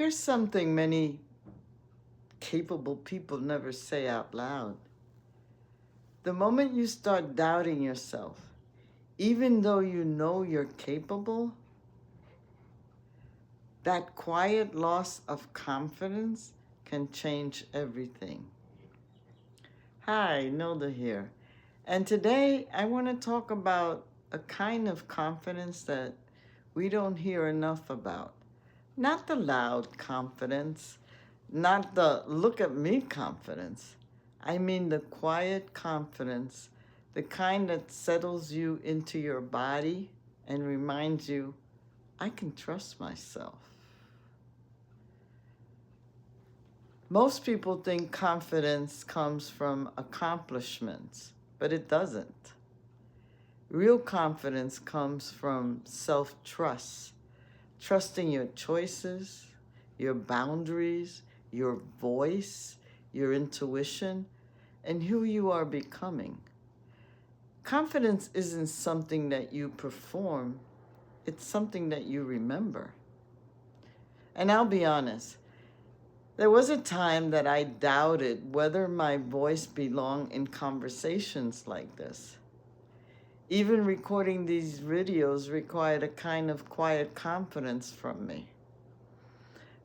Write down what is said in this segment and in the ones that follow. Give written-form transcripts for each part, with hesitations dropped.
Here's something many capable people never say out loud. The moment you start doubting yourself, even though you know you're capable, that quiet loss of confidence can change everything. Hi, Nilda here. And today I want to talk about a kind of confidence that we don't hear enough about. Not the loud confidence, not the look at me confidence. I mean the quiet confidence, the kind that settles you into your body and reminds you, I can trust myself. Most people think confidence comes from accomplishments, but it doesn't. Real confidence comes from self-trust, trusting your choices, your boundaries, your voice, your intuition, and who you are becoming. Confidence isn't something that you perform, it's something that you remember. And I'll be honest, there was a time that I doubted whether my voice belonged in conversations like this. Even recording these videos required a kind of quiet confidence from me.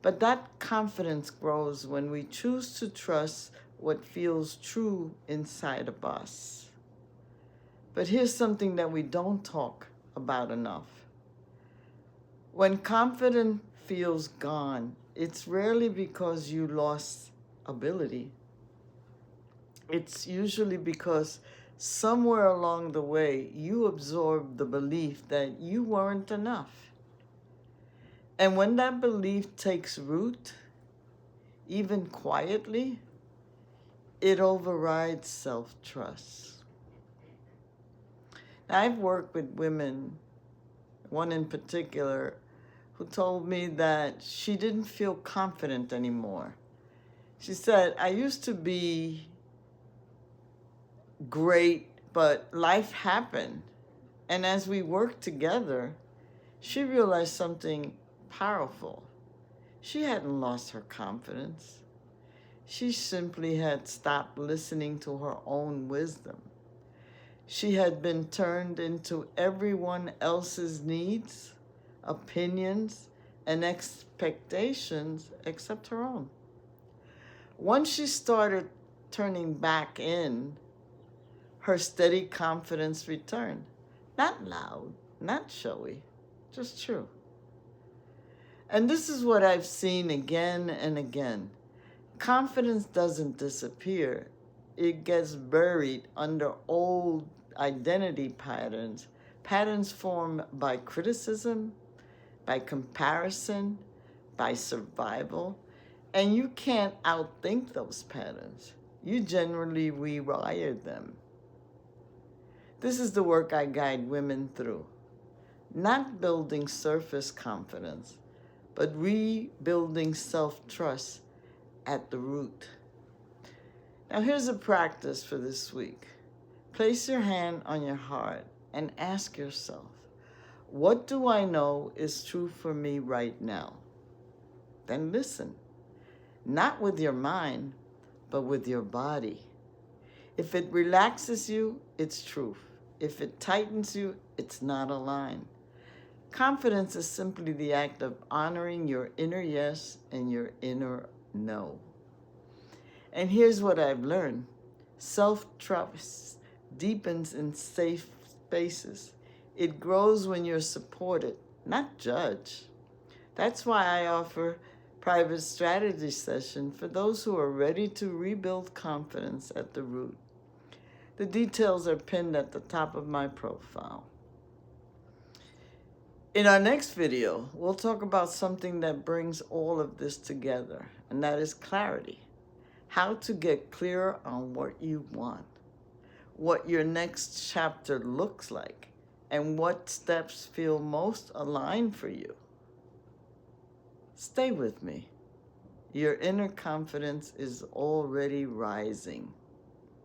But that confidence grows when we choose to trust what feels true inside of us. But here's something that we don't talk about enough. When confidence feels gone, it's rarely because you lost ability. It's usually because somewhere along the way, you absorbed the belief that you weren't enough. And when that belief takes root, even quietly, it overrides self-trust. Now, I've worked with women, one in particular, who told me that she didn't feel confident anymore. She said, I used to be great, but life happened. And as we worked together, she realized something powerful. She hadn't lost her confidence. She simply had stopped listening to her own wisdom. She had been turned into everyone else's needs, opinions, and expectations except her own. Once she started turning back in, her steady confidence returned. Not loud, not showy, just true. And this is what I've seen again and again. Confidence doesn't disappear. It gets buried under old identity patterns, patterns formed by criticism, by comparison, by survival, and you can't outthink those patterns. You generally rewire them. This is the work I guide women through. Not building surface confidence, but rebuilding self-trust at the root. Now here's a practice for this week. Place your hand on your heart and ask yourself, what do I know is true for me right now? Then listen, not with your mind, but with your body. If it relaxes you, it's truth. If it tightens you, it's not aligned. Confidence is simply the act of honoring your inner yes and your inner no. And here's what I've learned. Self-trust deepens in safe spaces. It grows when you're supported, not judged. That's why I offer private strategy session for those who are ready to rebuild confidence at the root. The details are pinned at the top of my profile. In our next video, we'll talk about something that brings all of this together, and that is clarity. How to get clear on what you want, what your next chapter looks like, and what steps feel most aligned for you. Stay with me. Your inner confidence is already rising.